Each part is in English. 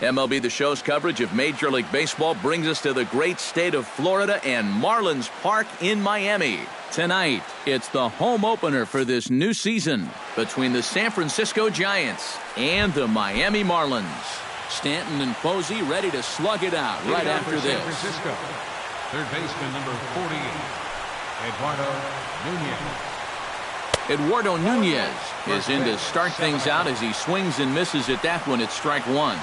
MLB The Show's coverage of Major League Baseball brings us to the great state of Florida and Marlins Park in Miami. Tonight, it's the home opener for this new season between the San Francisco Giants and the Miami Marlins. Stanton and Posey ready to slug it out right after this. San Francisco, third baseman number 48, Eduardo Nunez is in to start things out as he swings and misses at that one at strike one.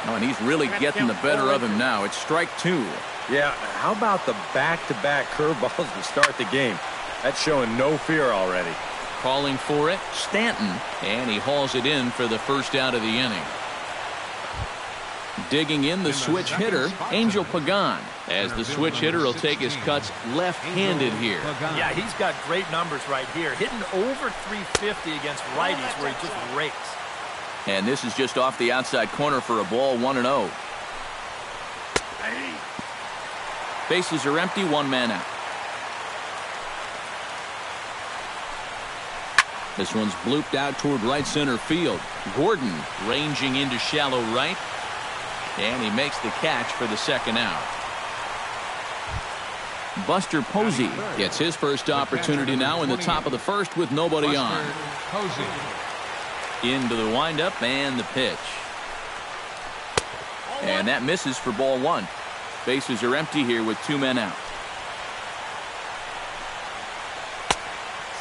Oh, and he's really getting the better of him now. It's strike two. Yeah, how about the back-to-back curveballs to start the game? That's showing no fear already. Calling for it, Stanton, and he hauls it in for the first out of the inning. Digging in the switch hitter, Angel Pagan, as the switch hitter will take his cuts left-handed here. Yeah, he's got great numbers right here, hitting over 350 against righties where he just rakes. And this is just off the outside corner for a ball, 1-0. Bases are empty, one man out. This one's blooped out toward right center field. Gordon ranging into shallow right. And he makes the catch for the second out. Buster Posey gets his first opportunity now in the top of the first with nobody on. Into the windup and the pitch. And that misses for ball one. Bases are empty here with two men out.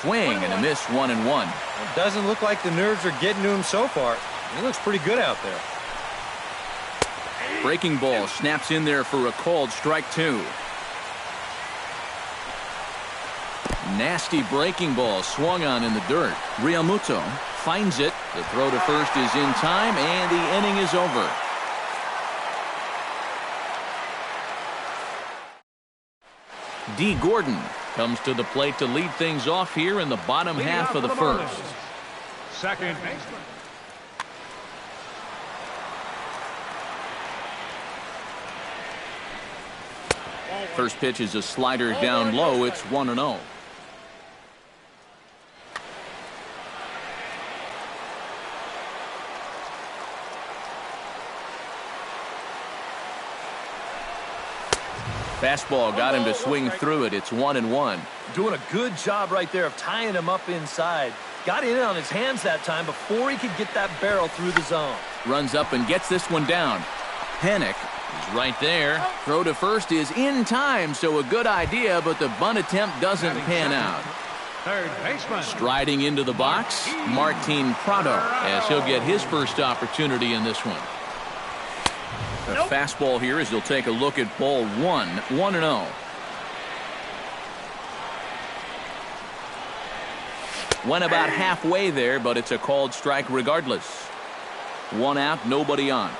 Swing and a miss, 1-1. It doesn't look like the nerves are getting to him so far. He looks pretty good out there. Breaking ball snaps in there for a called strike two. Nasty breaking ball swung on in the dirt. Realmuto finds it. The throw to first is in time, and the inning is over. D. Gordon comes to the plate to lead things off here in the bottom half of the first. Second baseman. First pitch is a slider down low. It's 1-0. Fastball got him to swing through it. It's 1-1. Doing a good job right there of tying him up inside. Got in on his hands that time before he could get that barrel through the zone. Runs up and gets this one down. Panic is right there. Throw to first is in time, so a good idea, but the bunt attempt doesn't pan out. Third baseman. Striding into the box, Martin Prado, as he'll get his first opportunity in this one. The fastball here as he'll take a look at ball one, 1-0. Went about halfway there, but it's a called strike regardless. One out, nobody on.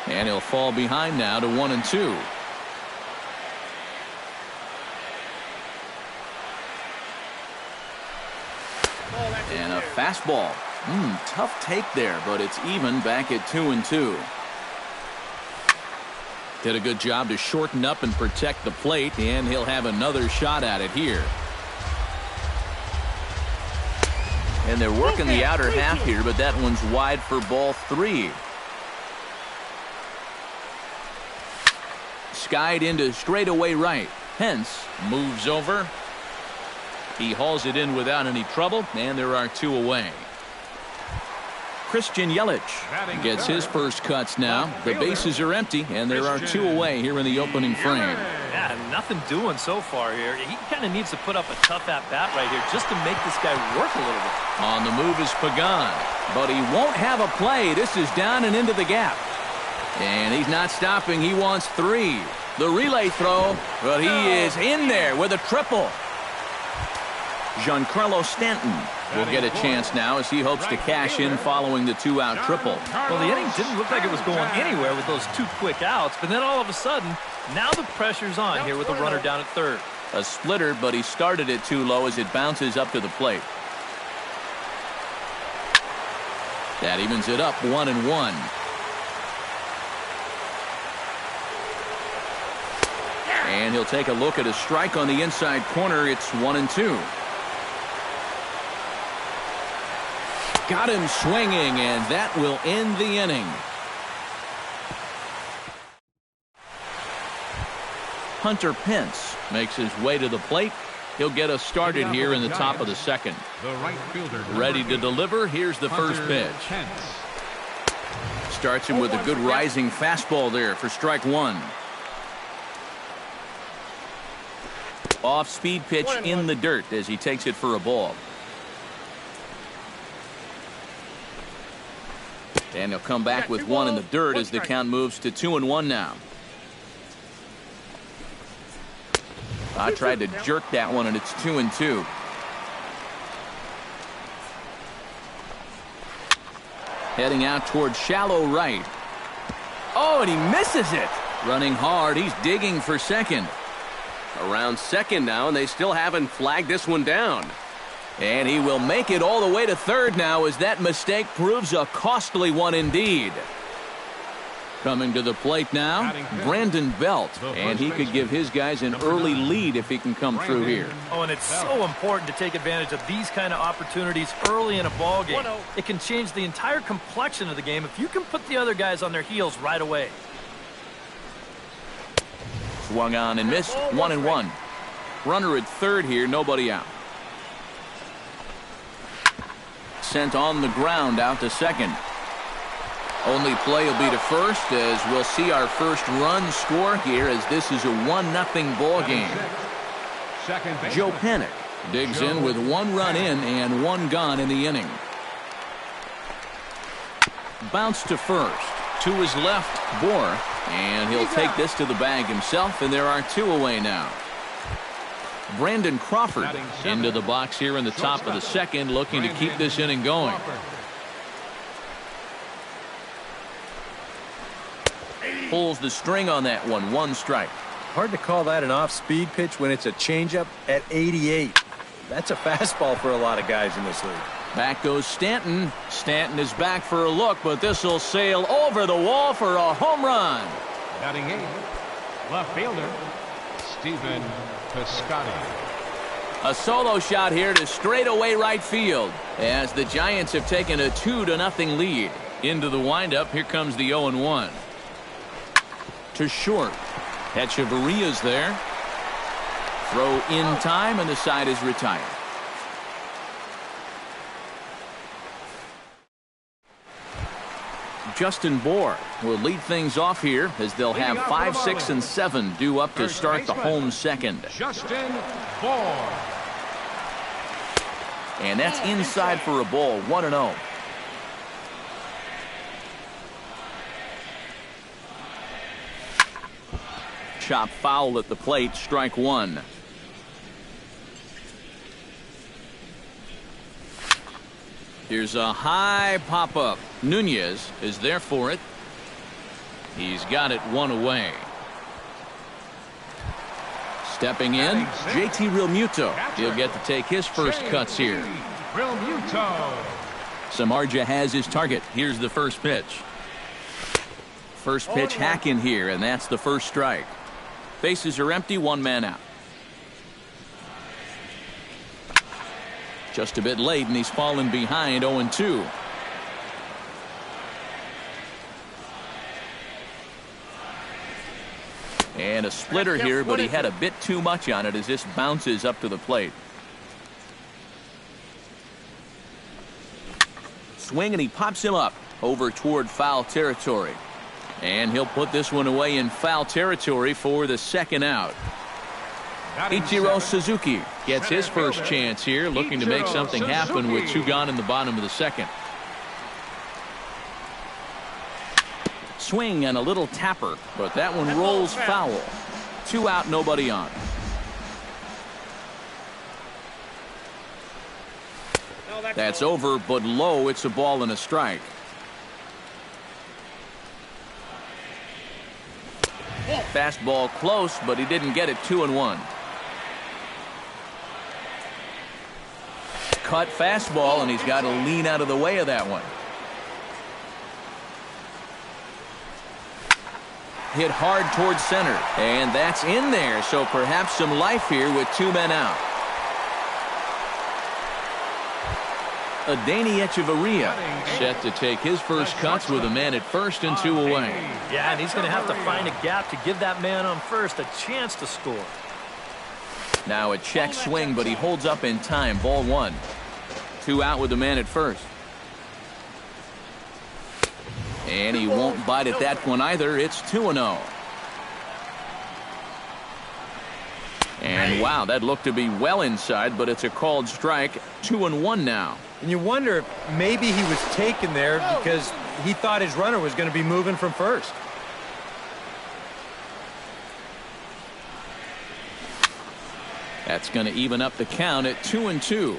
And he'll fall behind now to 1-2. And a fastball. Tough take there, but it's even back at 2-2. Did a good job to shorten up and protect the plate, and he'll have another shot at it here. And they're working the outer half here, but that one's wide for ball three. Skied into straightaway right. Pence moves over. He hauls it in without any trouble, and there are two away. Christian Yelich gets his first cuts now. The bases are empty, and there are two away here in the opening frame. Yeah, nothing doing so far here. He kind of needs to put up a tough at-bat right here just to make this guy work a little bit. On the move is Pagan, but he won't have a play. This is down and into the gap. And he's not stopping. He wants three. The relay throw, but he is in there with a triple. Giancarlo Stanton will get a chance now as he hopes to cash in following the two-out triple. Well, the inning didn't look like it was going anywhere with those two quick outs, but then all of a sudden, now the pressure's on here with the runner down at third. A splitter, but he started it too low as it bounces up to the plate. That evens it up 1-1. And he'll take a look at a strike on the inside corner. It's 1-2. Got him swinging, and that will end the inning. Hunter Pence makes his way to the plate. He'll get us started here in the top of the second. The right fielder, Ready to deliver. Here's the first pitch. Starts him with a good rising fastball there for strike one. Off-speed pitch in the dirt as he takes it for a ball. And he'll come back with one in the dirt as the count moves to 2-1 now. I tried to jerk that one, and it's 2-2. Heading out towards shallow right. Oh, and he misses it. Running hard. He's digging for second. Around second now, and they still haven't flagged this one down. And he will make it all the way to third now as that mistake proves a costly one indeed. Coming to the plate now, Brandon Belt, and he could give his guys an early lead if he can come through here. Oh, and it's so important to take advantage of these kind of opportunities early in a ball game. It can change the entire complexion of the game if you can put the other guys on their heels right away. Swung on and missed, 1-1. Runner at third here, nobody out. Sent on the ground out to second. Only play will be to first as we'll see our first run score here as this is a 1-0 ball game. Joe Panik digs in with one run in and one gone in the inning. Bounce to first. To his left, Bohr, and he'll take this to the bag himself, and there are two away now. Brandon Crawford into the box here in the top of the second, looking to keep this inning going. Pulls the string on that one, one strike. Hard to call that an off-speed pitch when it's a changeup at 88. That's a fastball for a lot of guys in this league. Back goes Stanton. Stanton is back for a look, but this will sail over the wall for a home run. Batting eighth, left fielder, Stephen Piscotty. A solo shot here to straightaway right field as the Giants have taken a 2-0 lead. Into the windup, here comes the 0-1. To short. Echeverria's there. Throw in time, and the side is retired. Justin Bohr will lead things off here as they'll have 5, 6, and 7 due up to start the home second. Justin Bohr. And that's inside for a ball, 1-0. Chop foul at the plate, strike one. Here's a high pop-up. Nunez is there for it. He's got it one away. Stepping in, JT Realmuto. He'll get to take his first cuts here. Realmuto. Samardzija has his target. Here's the first pitch. First pitch hack in here, and that's the first strike. Bases are empty, one man out. Just a bit late, and he's fallen behind 0-2. And a splitter here, but he had a bit too much on it as this bounces up to the plate. Swing, and he pops him up over toward foul territory. And he'll put this one away in foul territory for the second out. Ichiro Suzuki gets his first chance here, looking to make something happen with two gone in the bottom of the second. Swing and a little tapper, but that one rolls foul. 2 out, nobody on. That's over, but low. It's a ball and a strike. Fastball close, but he didn't get it. 2-1. Cut fastball, and he's got to lean out of the way of that one. Hit hard towards center, and that's in there, so perhaps some life here with 2 men out. Adani Echeverria set to take his first cuts with a man at first and 2 away. Yeah, and he's going to have to find a gap to give that man on first a chance to score. Now a check swing, but he holds up in time. Ball 1. 2 out with the man at first. And he won't bite at that one either. It's 2-0. And wow, that looked to be well inside, but it's a called strike. 2-1 now. And you wonder if maybe he was taken there because he thought his runner was going to be moving from first. That's going to even up the count at 2-2.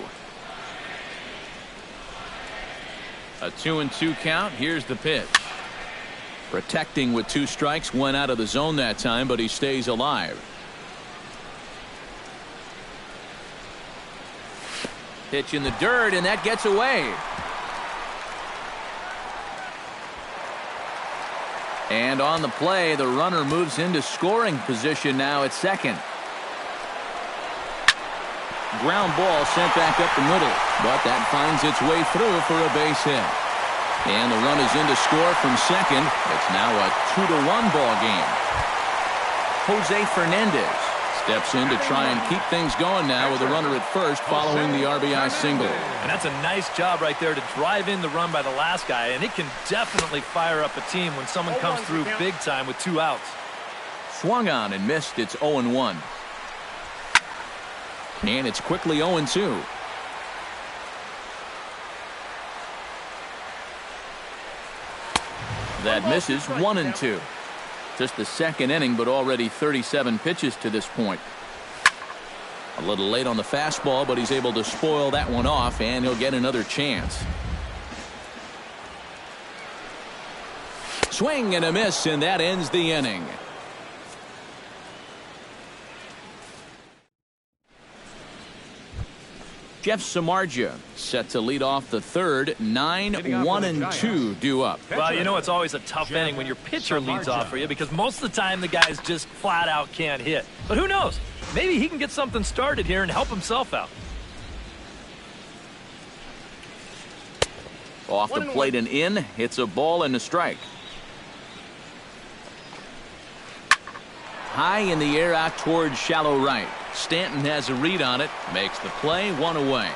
A 2-2 count. Here's the pitch. Protecting with 2 strikes. Went out of the zone that time, but he stays alive. Pitch in the dirt, and that gets away. And on the play, the runner moves into scoring position now at second. Ground ball sent back up the middle, but that finds its way through for a base hit. And the run is in to score from second. It's now a 2-1 ball game. Jose Fernandez steps in to try and keep things going now with a runner at first following the RBI single. And that's a nice job right there to drive in the run by the last guy, and it can definitely fire up a team when someone comes through big time with 2 outs. Swung on and missed. It's 0-1. And it's quickly 0-2. That misses. 1-2. Just the second inning, but already 37 pitches to this point. A little late on the fastball, but he's able to spoil that one off, and he'll get another chance. Swing and a miss, and that ends the inning. Jeff Samardzija set to lead off the third. 9-1-2 due up. Well, you know it's always a tough inning when your pitcher leads off for you because most of the time the guys just flat out can't hit. But who knows? Maybe he can get something started here and help himself out. Off the plate and in. It's a ball and a strike. High in the air out towards shallow right. Stanton has a read on it. Makes the play. 1 away.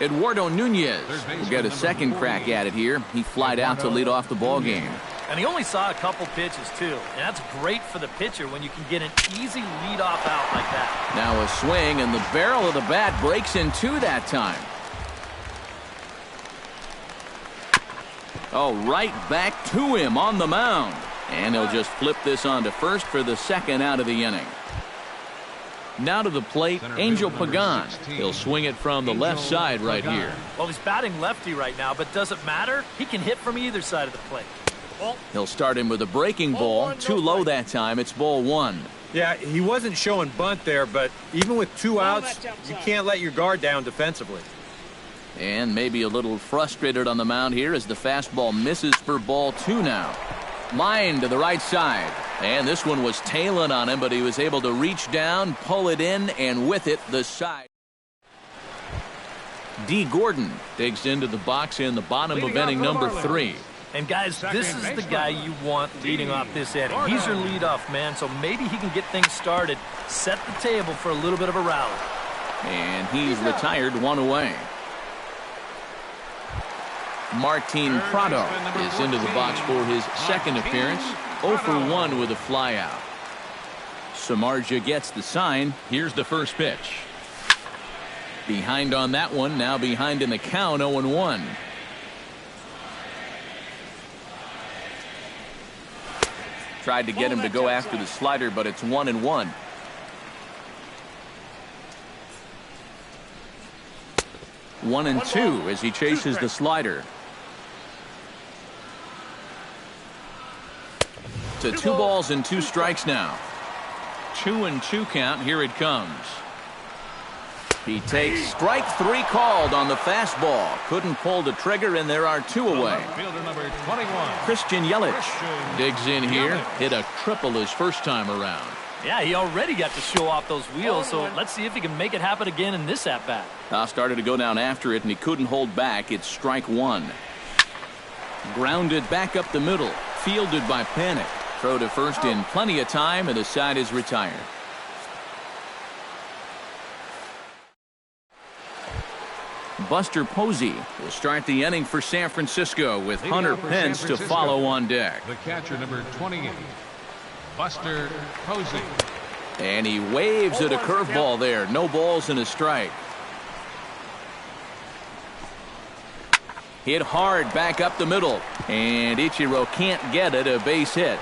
Eduardo Nunez will get a second crack at it here. He flied out to lead off the ball game. And he only saw a couple pitches, too. And that's great for the pitcher when you can get an easy leadoff out like that. Now a swing, and the barrel of the bat breaks in 2 that time. Oh, right back to him on the mound. And he'll just flip this on to first for the second out of the inning. Now to the plate, Angel Pagan. He'll swing it from the left side right here. Well, he's batting lefty right now, but does it matter? He can hit from either side of the plate. He'll start him with a breaking ball. Too low that time. It's ball 1. Yeah, he wasn't showing bunt there, but even with 2 outs, you can't let your guard down defensively. And maybe a little frustrated on the mound here as the fastball misses for ball 2 now. Line to the right side. And this one was tailing on him, but he was able to reach down, pull it in, and with it, the side. D. Gordon digs into the box in the bottom of inning number 3. And guys, this is the guy you want leading off this inning. He's your leadoff man, so maybe he can get things started, set the table for a little bit of a rally. And he's retired. 1 away. Martin Prado is into the box for his second appearance. 0 for 1 with a flyout. Samardzija gets the sign. Here's the first pitch. Behind on that one. Now behind in the count. 0-1. Tried to get him to go after the slider, but it's 1-1. One and 2 as he chases the slider. To 2 balls and 2 strikes now. 2-2 count. Here it comes. He takes strike 3 called on the fastball. Couldn't pull the trigger, and there are 2 away. Fielder number 21. Christian Yelich digs in here. Hit a triple his first time around. Yeah, he already got to show off those wheels, so let's see if he can make it happen again in this at-bat. Started to go down after it, and he couldn't hold back. It's strike one. Grounded back up the middle. Fielded by Panic. Throw to first in plenty of time, and the side is retired. Buster Posey will start the inning for San Francisco with Hunter Pence to follow on deck. The catcher, number 28, Buster Posey. And he waves at a curveball there. No balls and a strike. Hit hard back up the middle. And Ichiro can't get it. A base hit.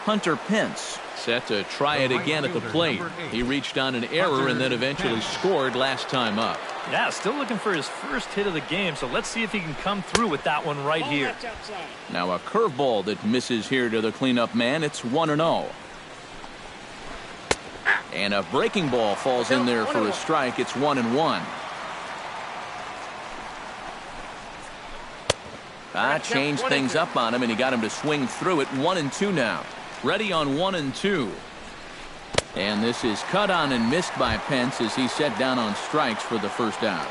Hunter Pence set to try it again at the plate. He reached on an error and then eventually scored last time up. Yeah, still looking for his first hit of the game, so let's see if he can come through with that one right here. Now a curveball that misses here to the cleanup man. It's 1-0. And a breaking ball falls in there for a strike. It's 1-1. Changed things up on him, and he got him to swing through it. 1-2 now. Ready on 1-2. And this is cut on and missed by Pence as he set down on strikes for the first out.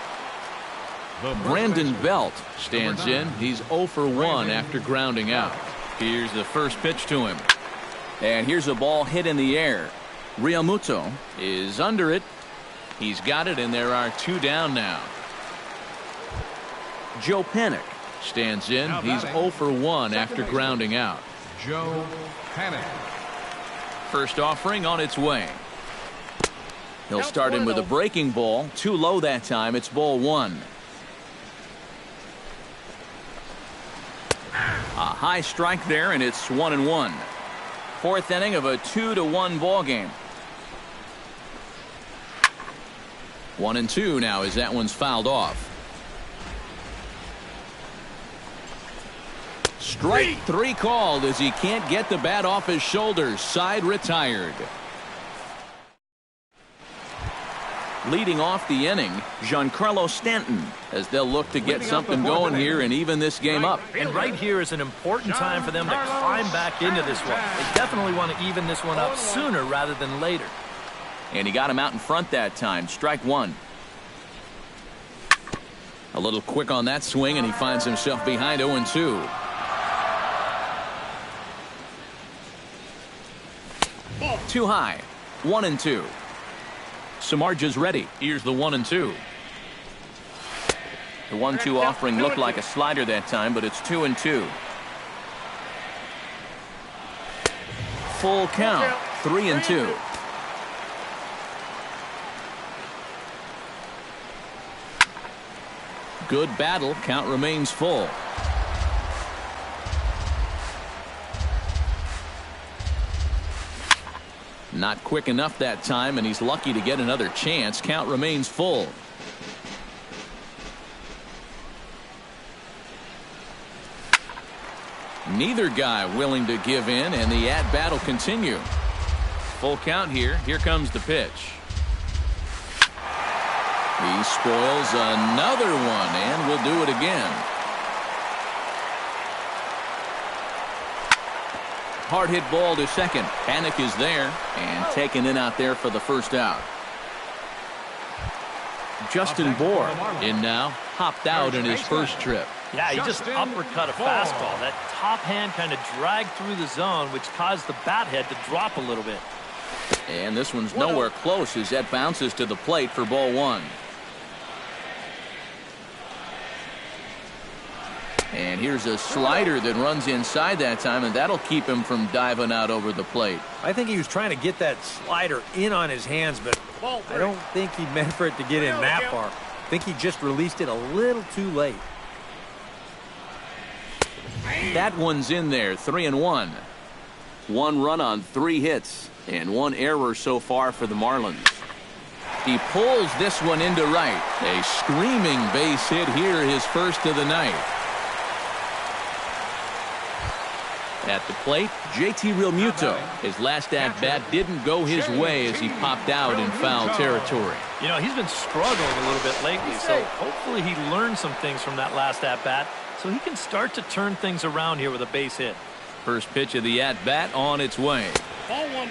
Brandon Belt stands in. He's 0 for 1 after grounding out. Here's the first pitch to him. And here's a ball hit in the air. Realmuto is under it. He's got it, and there are 2 down now. Joe Panic stands in. He's 0 for 1 after grounding out. Joe Panic. First offering on its way. He'll start him with a breaking ball. Too low that time. It's ball 1. A high strike there, and it's 1-1. Fourth inning of a 2-1 ball game. 1-2 now as that one's fouled off. Strike 3 called as he can't get the bat off his shoulders. Side retired. Leading off the inning, Giancarlo Stanton, as they'll look to get something going here and even this game up. And right here is an important time for them to climb back into this one. They definitely want to even this one up sooner rather than later. And he got him out in front that time. Strike 1. A little quick on that swing, and he finds himself behind 0-2. Too high. 1-2. Samardzija's ready. Here's the 1-2. The 1-2 offering looked like a slider that time, but it's 2-2. Full count. 3-2. Good battle. Count remains full. Not quick enough that time, and he's lucky to get another chance. Count remains full. Neither guy willing to give in, and the at-bat will continue. Full count here. Here comes the pitch. He spoils another one, and will do it again. Hard hit ball to second. Panic is there and taken in out there for the first out. Justin Bour in now, hopped out in his first trip. Yeah, he just uppercut a fastball. That top hand kind of dragged through the zone, which caused the bat head to drop a little bit. And this one's nowhere close as that bounces to the plate for ball 1. And here's a slider that runs inside that time, and that'll keep him from diving out over the plate. I think he was trying to get that slider in on his hands, but I don't think he meant for it to get in that far. I think he just released it a little too late. That one's in there. 3-1. 1 run on 3 hits and 1 error so far for the Marlins. He pulls this one into right. A screaming base hit here, his first of the night. At the plate, JT Realmuto. His last at-bat didn't go his way as he popped out in foul territory. You know, he's been struggling a little bit lately, so hopefully he learned some things from that last at-bat so he can start to turn things around here with a base hit. First pitch of the at-bat on its way.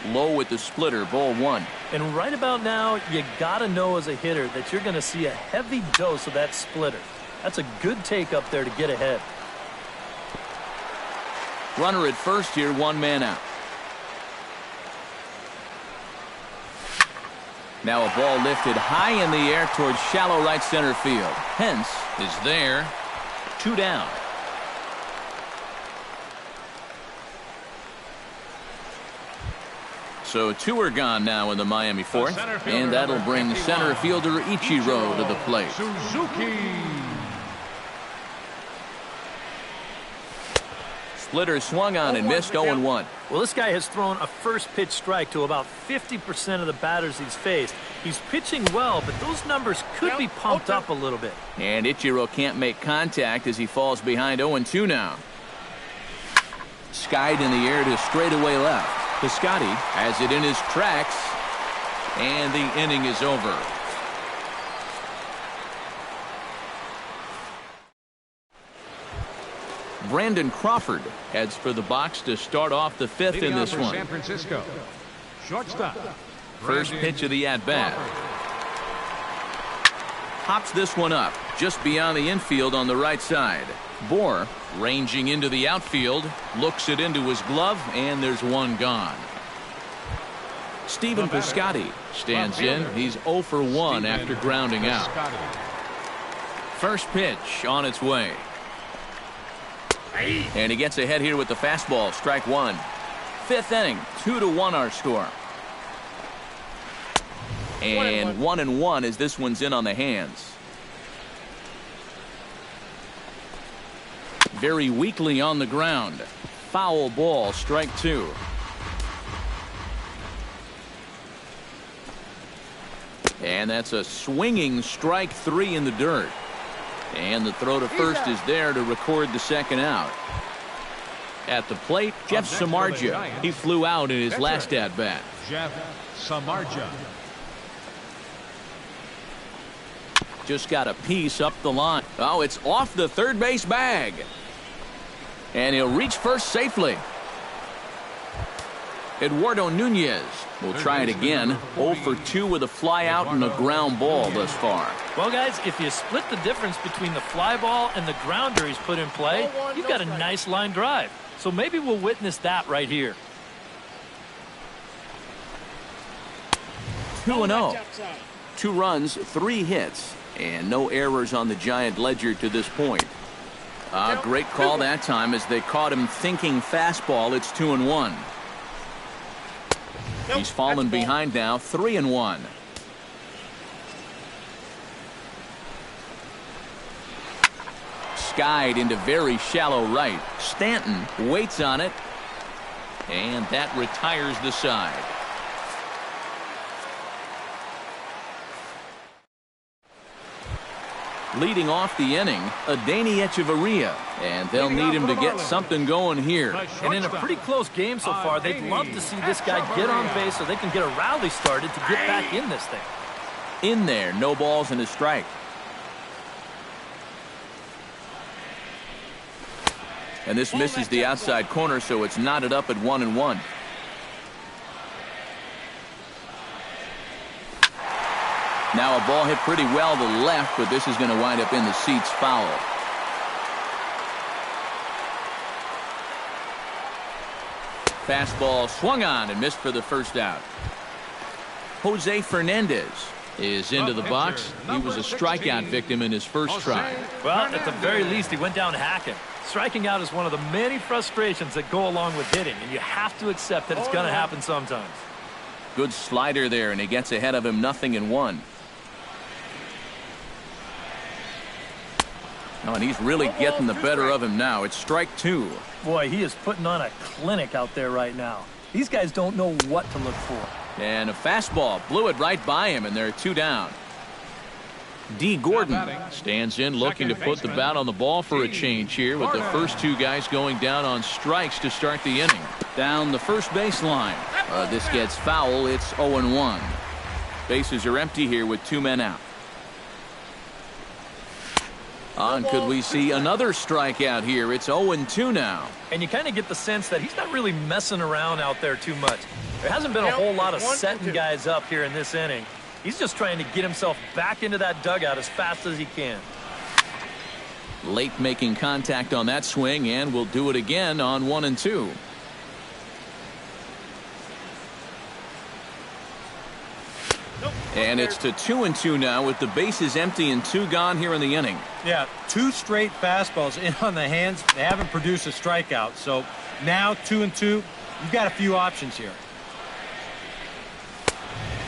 Low with the splitter, ball one. And right about now, you got to know as a hitter that you're going to see a heavy dose of that splitter. That's a good take up there to get ahead. Runner at first here, one man out. Now a ball lifted high in the air towards shallow right center field. Hence is there. 2 down. So 2 are gone now in the Miami fourth, and that'll bring center fielder Ichiro to the plate. Splitter swung on and missed 0-1. Well, this guy has thrown a first pitch strike to about 50% of the batters he's faced. He's pitching well, but those numbers could be pumped up a little bit. And Ichiro can't make contact as he falls behind 0-2 now. Skied in the air to straightaway left. Piscotty has it in his tracks, and the inning is over. Brandon Crawford heads for the box to start off the 5th in this one. San Francisco. Shortstop. First pitch of the at-bat. Pops this one up just beyond the infield on the right side. Bohr ranging into the outfield, looks it into his glove, and there's one gone. Stephen Piscotty stands in. He's 0 for 1 after grounding out. First pitch on its way. And he gets ahead here with the fastball, strike 1. 5th inning, 2-1 our score. And 1-1 as this one's in on the hands. Very weakly on the ground. Foul ball, strike 2. And that's a swinging strike 3 in the dirt. And the throw to first is there to record the second out. At the plate, Jeff Samardzija. He flew out in his last at-bat. Jeff Samardzija. Just got a piece up the line. Oh, it's off the third base bag. And he'll reach first safely. Eduardo Nunez will try it again. 0 for 2 with a fly out and a ground ball thus far. Well, guys, if you split the difference between the fly ball and the grounder he's put in play, you've got a nice line drive. So maybe we'll witness that right here. 2-0. 2 runs, 3 hits, and no errors on the Giant ledger to this point. Great call that time as they caught him thinking fastball. It's 2-1. He's fallen behind now, 3-1. Skied into very shallow right. Stanton waits on it, and that retires the side. Leading off the inning, Adeiny Echeverria, and they'll need him to get something going here. And in a pretty close game so far, they'd love to see this guy get on base so they can get a rally started to get back in this thing. In there, no balls and a strike. And this misses the outside corner, so it's knotted up at 1-1. Now a ball hit pretty well to left, but this is going to wind up in the seats, foul. Fastball swung on and missed for the first out. Jose Fernandez is into the box. He was a strikeout victim in his first try. Well, at the very least, he went down hacking. Striking out is one of the many frustrations that go along with hitting, and you have to accept that it's going to happen sometimes. Good slider there, and he gets ahead of him 0-1. Oh, and he's really getting the better of him now. It's strike 2. Boy, he is putting on a clinic out there right now. These guys don't know what to look for. And a fastball blew it right by him, and they're 2 down. D. Gordon stands in looking to put the bat on the ball for a change here with the first two guys going down on strikes to start the inning. Down the first baseline. This gets foul. It's 0-1. Bases are empty here with two men out. Could we see another strikeout here? It's 0-2 now. And you kind of get the sense that he's not really messing around out there too much. There hasn't been a whole lot of setting guys up here in this inning. He's just trying to get himself back into that dugout as fast as he can. Late making contact on that swing, and we'll do it again on 1-2. And it's to 2-2 now with the bases empty and two gone here in the inning. Yeah, two straight fastballs in on the hands. They haven't produced a strikeout. So now 2-2, you've got a few options here.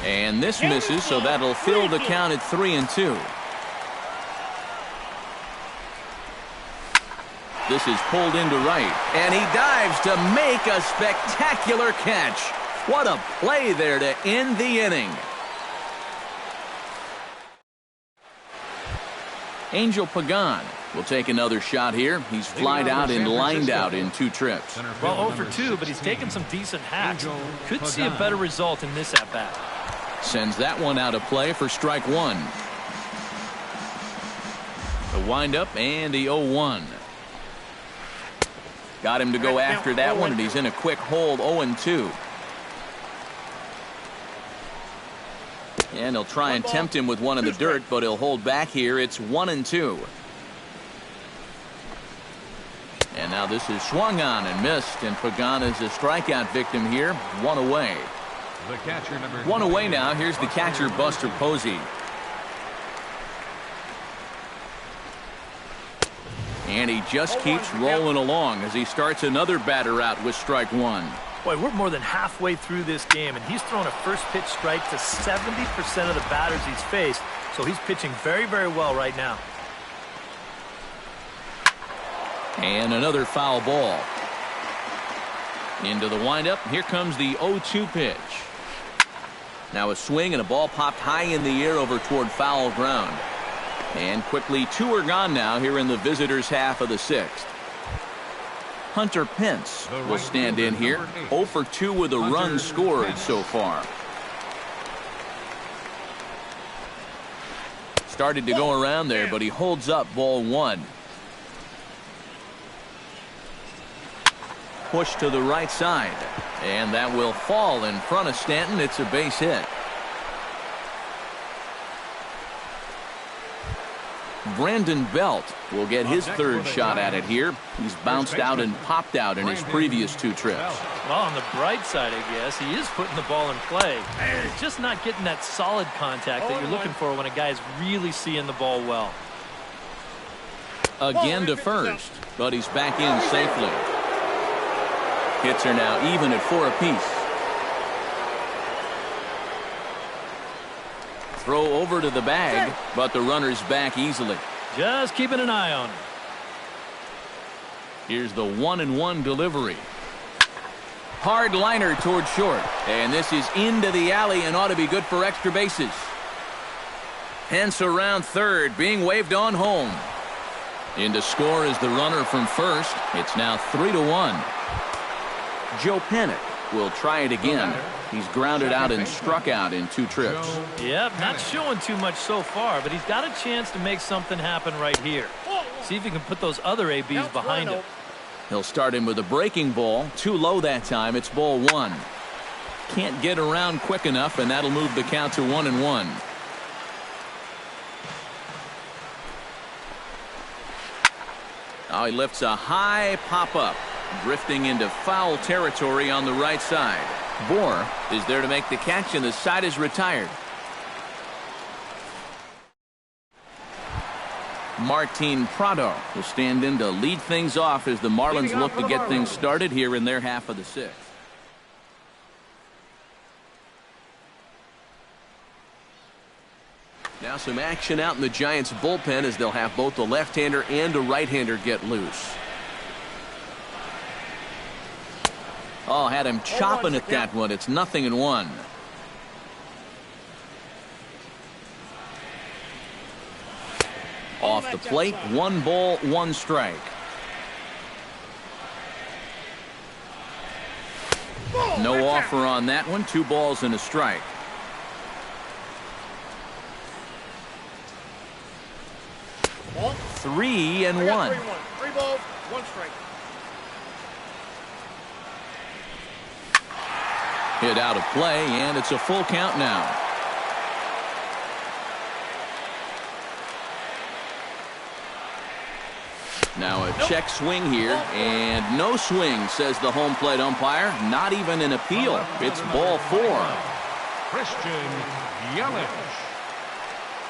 And this misses, so that'll fill the count at 3-2. This is pulled into right, and he dives to make a spectacular catch. What a play there to end the inning. Angel Pagan will take another shot here. He's flied out and lined out in two trips. Well, 0 for 2, but he's taken some decent hacks. Could see a better result in this at-bat. Sends that one out of play for strike one. The windup and the 0-1. Got him to go after that one, and he's in a quick hold, 0-2. And he'll try and tempt him with one in the dirt, but he'll hold back here. It's 1-2. And now this is swung on and missed, and Pagan is a strikeout victim here. One away. The catcher, number one away now. Here's the catcher, Buster Posey. And he just keeps rolling along as he starts another batter out with strike one. Boy, we're more than halfway through this game, and he's thrown a first pitch strike to 70% of the batters he's faced, so he's pitching very, very well right now. And another foul ball. Into the windup. Here comes the 0-2 pitch. Now a swing and a ball popped high in the air over toward foul ground. And quickly two are gone now here in the visitors' half of the sixth. Hunter Pence will stand in here. 0 for 2 with a run scored so far. Started to go around there, but he holds up ball one. Push to the right side. And that will fall in front of Stanton. It's a base hit. Brandon Belt will get his third shot at it here. He's bounced out and popped out in his previous two trips. Well, on the bright side, I guess, he is putting the ball in play. He's just not getting that solid contact that you're looking for when a guy's really seeing the ball well. Again to first, but he's back in safely. Hits are now even at 4 apiece. Throw over to the bag, but the runner's back easily. Just keeping an eye on him. Here's the 1-1 delivery. Hard liner toward short, and this is into the alley and ought to be good for extra bases. Hence around third, being waved on home. In to score is the runner from first. It's now 3-1. Joe Panic will try it again. He's grounded out and struck out in two trips. Yep, not showing too much so far, but he's got a chance to make something happen right here. See if he can put those other ABs behind him. He'll start him with a breaking ball. Too low that time. It's ball one. Can't get around quick enough, and that'll move the count to 1-1. Now he lifts a high pop-up, drifting into foul territory on the right side. Bohr is there to make the catch, and the side is retired. Martin Prado will stand in to lead things off as the Marlins look to get things started here in their half of the sixth. Now some action out in the Giants bullpen as they'll have both the left-hander and a right-hander get loose. Oh, had him chopping at that one. It's 0-1. Off the plate, 1 ball, 1 strike. No offer on that one. 2 balls and a strike. Ball. 3-1. 3 balls, 1 strike. Hit out of play, and it's a full count now. Now a check swing here, and no swing, says the home plate umpire. Not even an appeal. It's ball 4. Christian Yelich.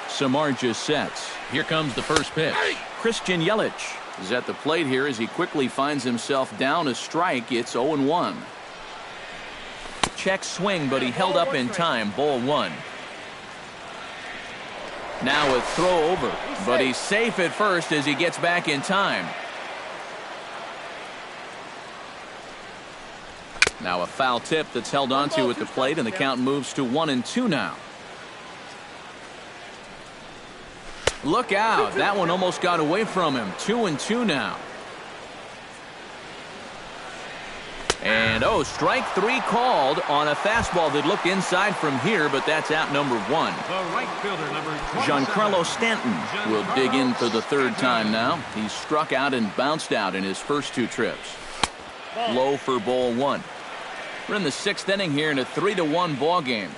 Samardzija sets. Here comes the first pitch. Christian Yelich is at the plate here as he quickly finds himself down a strike. It's 0-1. Check swing, but he held up in time. Ball 1. Now a throw over, but he's safe at first as he gets back in time. Now a foul tip that's held onto at the plate, and the count moves to 1-2 now. Look out. That one almost got away from him. 2-2 now. And, strike 3 called on a fastball that looked inside from here, but that's out number 1. The right fielder, number 27. Giancarlo Stanton will dig in for the 3rd time now. He struck out and bounced out in his first 2 trips. Low for ball 1. We're in the 6th inning here in a 3-1 ball game.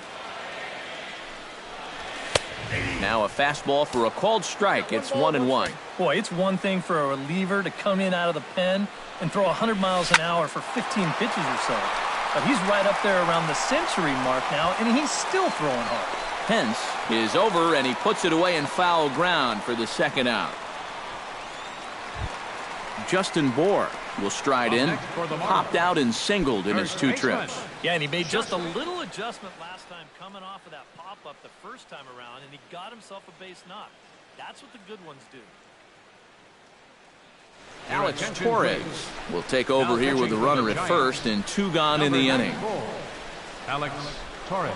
Now a fastball for a called strike. It's 1-1. Boy, it's one thing for a reliever to come in out of the pen and throw 100 miles an hour for 15 pitches or so. But he's right up there around the century mark now, and he's still throwing hard. Pence is over, and he puts it away in foul ground for the 2nd out. Justin Bour will stride in. Popped out and singled in his 2 trips. Yeah, and he made just a little adjustment last time coming off of that pop-up the first time around, and he got himself a base knock. That's what the good ones do. Alex Torres will take over here with the runner at first, and 2 gone in the inning. Alex Torres.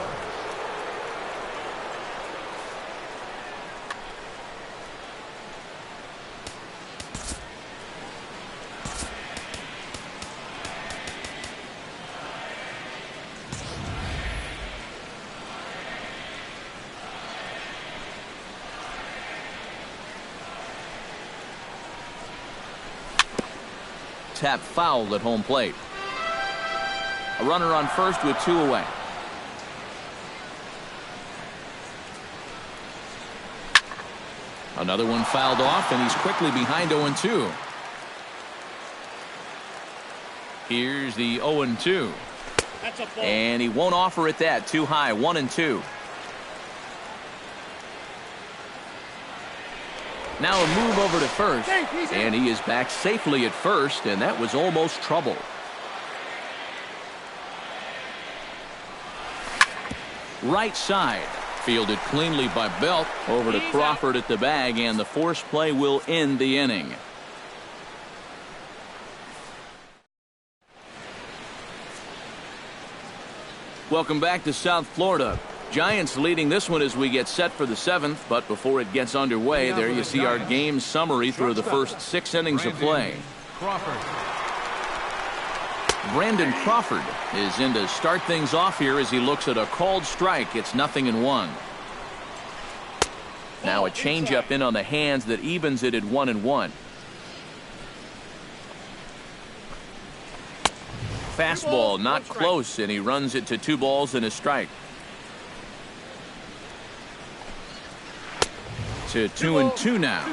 Tap foul at home plate. A runner on first with 2 away. Another one fouled off, and he's quickly behind 0-2. Here's the 0-2. And he won't offer it that. Too high. 1-2. Now a move over to first, and he is back safely at first, and that was almost trouble. Right side, fielded cleanly by Belt, over to Crawford at the bag, and the force play will end the inning. Welcome back to South Florida. Giants leading this one as we get set for the 7th, but before it gets underway, there you see our game summary through the first 6 innings of play. Brandon Crawford is in to start things off here as he looks at a called strike. It's 0-1. Now a changeup in on the hands that evens it at 1-1. Fastball not close, and he runs it to 2 balls and a strike. To 2-2 now.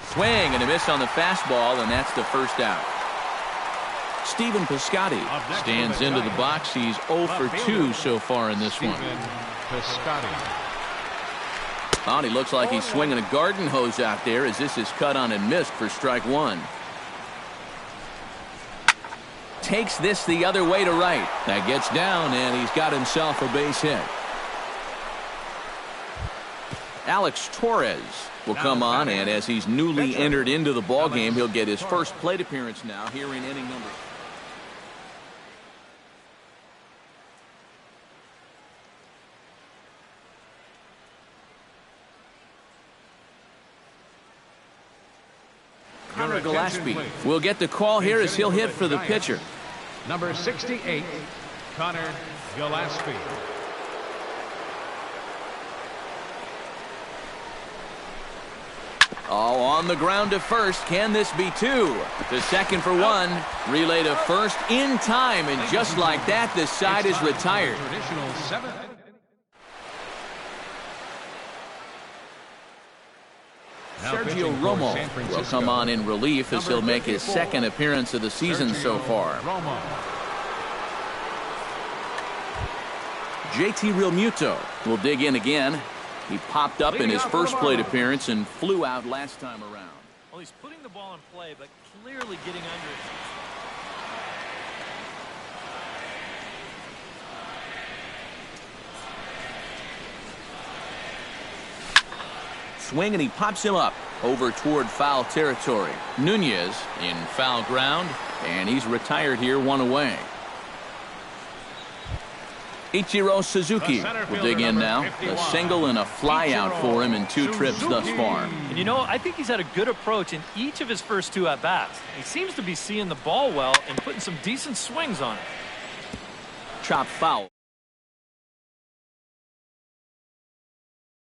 Swing and a miss on the fastball, and that's the first out. Stephen Piscotty stands into the box. He's 0 for 2 so far in this one. Oh, and he looks like he's swinging a garden hose out there as this is cut on and missed for strike 1. Takes this the other way to right. That gets down, and he's got himself a base hit. Alex Torres will come on, and as he's newly entered into the ballgame, he'll get his first plate appearance now here in inning number. Connor Gillespie will get the call here as he'll hit for the pitcher. Number 68, Connor Gillespie. Oh, on the ground to first. Can this be two? To second for one. Relay to first in time, and just like that, the side is retired. Traditional 7th. Sergio Romo will come on in relief as he'll make his second appearance of the season so far. JT Realmuto will dig in again. He popped up in his first plate appearance and flew out last time around. Well, he's putting the ball in play, but clearly getting under it. Swing, and he pops him up over toward foul territory. Nunez in foul ground, and he's retired here, one away. Ichiro Suzuki will dig in now. A single and a fly out for him in 2 trips thus far. And you know, I think he's had a good approach in each of his first 2 at-bats. He seems to be seeing the ball well and putting some decent swings on it. Chop foul.